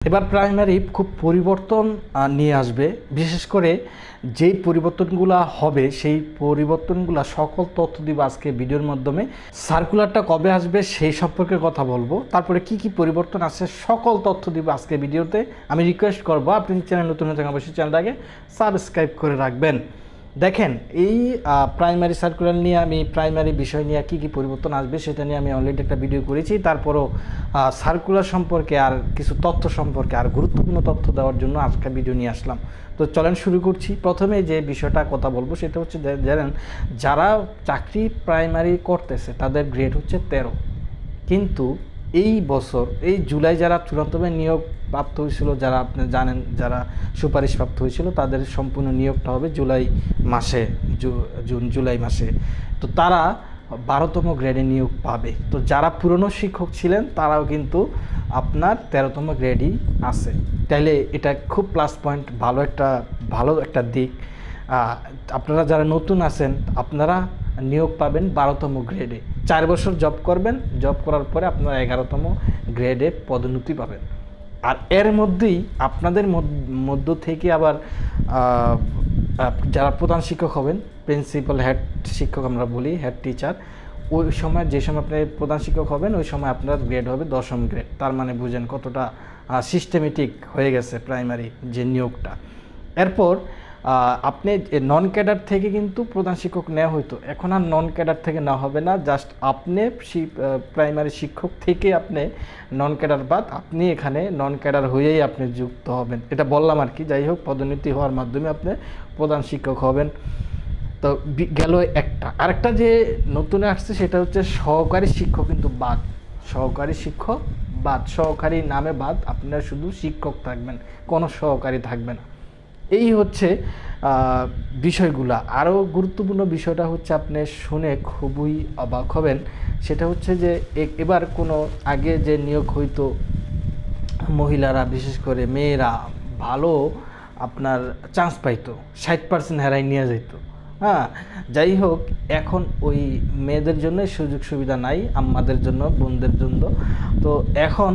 এবার প্রাইমারি খুব পরিবর্তন নিয়ে আসবে। বিশেষ করে যেই পরিবর্তনগুলো হবে সেই পরিবর্তনগুলো সকল তথ্য দিব আজকে ভিডিওর মাধ্যমে। সার্কুলারটা কবে আসবে সেই সম্পর্কে কথা বলবো, তারপরে কি কি পরিবর্তন আছে সকল তথ্য দিব আজকে ভিডিওতে। আমি রিকোয়েস্ট করব আপনি চ্যানেল নতুন হয়ে থাকেন অবশ্যই চ্যানেলটাকে সাবস্ক্রাইব করে রাখবেন। দেখেন, এই প্রাইমারি সার্কুলার নিয়ে আমি প্রাইমারি বিষয় নিয়ে কী কী পরিবর্তন আসবে সেটা নিয়ে আমি অলরেডি একটা ভিডিও করেছি। তারপরও সার্কুলার সম্পর্কে আর কিছু তথ্য সম্পর্কে আর গুরুত্বপূর্ণ তথ্য দেওয়ার জন্য আজকে ভিডিও নিয়ে আসলাম। তো চলেন শুরু করছি। প্রথমে যে বিষয়টা কথা বলবো সেটা হচ্ছে জানেন, যারা চাকরি প্রাইমারি করতেছে তাদের গ্রেড হচ্ছে 13, কিন্তু এই বছর এই জুলাই যারা চূড়ান্তভাবে নিয়োগ প্রাপ্ত হয়েছিল, যারা আপনি জানেন যারা সুপারিশপ্রাপ্ত হয়েছিল তাদের সম্পূর্ণ নিয়োগটা হবে জুলাই মাসে, জুলাই মাসে। তো তারা 12তম গ্রেডে নিয়োগ পাবে। তো যারা পুরনো শিক্ষক ছিলেন তারাও কিন্তু আপনার 13তম গ্রেডই আছে। তাইলে এটা খুব প্লাস পয়েন্ট, ভালো একটা দিক। আপনারা যারা নতুন আছেন আপনারা নিয়োগ পাবেন 12তম গ্রেডে। 4 বছর জব করবেন, জব করার পরে আপনারা 11তম গ্রেডে পদোন্নতি পাবেন। আর এর মধ্যেই আপনাদের মধ্য থেকে আবার যারা প্রধান শিক্ষক হবেন, প্রিন্সিপাল হেড শিক্ষক আমরা বলি, হেড টিচার, ওই সময় যে সময় আপনি প্রধান শিক্ষক হবেন ওই সময় আপনার গ্রেড হবে 10ম গ্রেড। তার মানে বুঝেন কতটা সিস্টেমেটিক হয়ে গেছে প্রাইমারি যে নিয়োগটা। এরপর আপনি নন ক্যাডার থেকে কিন্তু প্রধান শিক্ষক নেওয়া হইতো, এখন আর নন ক্যাডার থেকে নেওয়া হবে না। জাস্ট আপনি প্রাইমারি শিক্ষক থেকে আপনি নন ক্যাডার বাদ আপনি এখানে নন ক্যাডার হয়েই আপনি যুক্ত হবেন, এটা বললাম আর কি। যাই হোক, পদোন্নতি হওয়ার মাধ্যমে আপনি প্রধান শিক্ষক হবেন। তো গেল একটা। আরেকটা যে নতুন আসছে সেটা হচ্ছে সহকারী শিক্ষক কিন্তু বাদ, সহকারী শিক্ষক বাদ, সহকারী নামে বাদ, আপনারা শুধু শিক্ষক থাকবেন, কোনো সহকারী থাকবে না। এই হচ্ছে বিষয়গুলা। আরও গুরুত্বপূর্ণ বিষয়টা হচ্ছে আপনি শুনে খুবই অবাক হবেন, সেটা হচ্ছে যে এবার কোনো আগে যে নিয়োগ হইতো মহিলারা বিশেষ করে মেয়েরা ভালো আপনার চান্স পাইতো, 60% হেরাই নিয়ে যেত। হ্যাঁ, যাই হোক, এখন ওই মেয়েদের জন্য সুযোগ সুবিধা নাই, আমাদের জন্য, বোনদের জন্য। তো এখন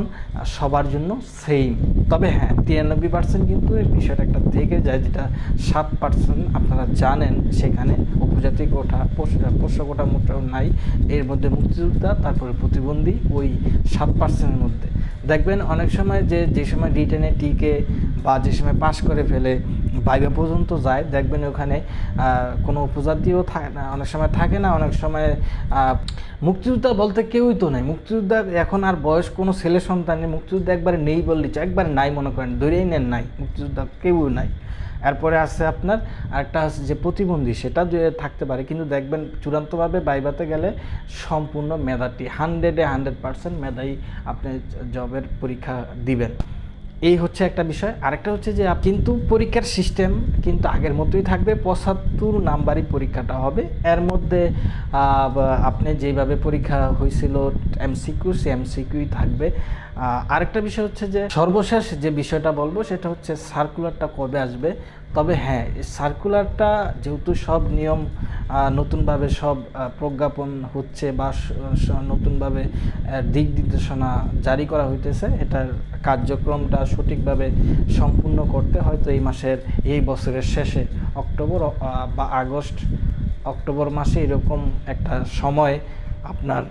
সবার জন্য সেম। তবে হ্যাঁ, 93% কিন্তু এই বিষয়টা একটা থেকে যায়, যেটা 7% আপনারা জানেন সেখানে উপজাতি কোটা, পোষ্য কোটা মোটাও নাই। এর মধ্যে মুক্তিযোদ্ধা, তারপরে প্রতিবন্ধী, ওই 7%-এর মধ্যে দেখবেন অনেক সময় যে সময় রিটেনে টিকে বা যে সময় পাশ করে ফেলে ভাইবা পর্যন্ত যায়, দেখবেন ওখানে কোনো উপজাতিও থাকে না, অনেক সময় থাকে না, অনেক সময় মুক্তিযোদ্ধা বলতে কেউই তো নাই। মুক্তিযোদ্ধা এখন আর বয়স কোনো ছেলে সন্তান নেই, মুক্তিযোদ্ধা একবারে নেই বললি, একবারে নাই মনে করেন, ধরেই নেন নাই, মুক্তিযোদ্ধা কেউই নাই। এরপরে আছে আপনার আরেকটা আছে যে প্রতিবন্ধী, সেটা থাকতে পারে, কিন্তু দেখবেন চূড়ান্তভাবে ভাইভাতে গেলে সম্পূর্ণ মেধাটি 100% মেধাই আপনি জবের পরীক্ষা দিবেন। এই হচ্ছে একটা বিষয়। আরেকটা হচ্ছে যে কিন্তু পরীক্ষার সিস্টেম কিন্তু আগের মতোই থাকবে, 75 নাম্বারই পরীক্ষাটা হবে। এর মধ্যে আপনি যেভাবে পরীক্ষা হয়েছিল এমসিকিউ, সে এমসিকিউই থাকবে। আরেকটা বিষয় হচ্ছে যে সর্বশেষ যে বিষয়টা বলবো সেটা হচ্ছে সার্কুলারটা কবে আসবে। তবে হ্যাঁ, সার্কুলারটা যেহেতু সব নিয়ম নতুনভাবে সব প্রজ্ঞাপন হচ্ছে বা নতুনভাবে দিক নির্দেশনা জারি করা হইতেছে, এটার কার্যক্রমটা সঠিকভাবে সম্পূর্ণ করতে হয়তো এই বছরের শেষে অক্টোবর বা অক্টোবর মাসে এরকম একটা সময় আপনার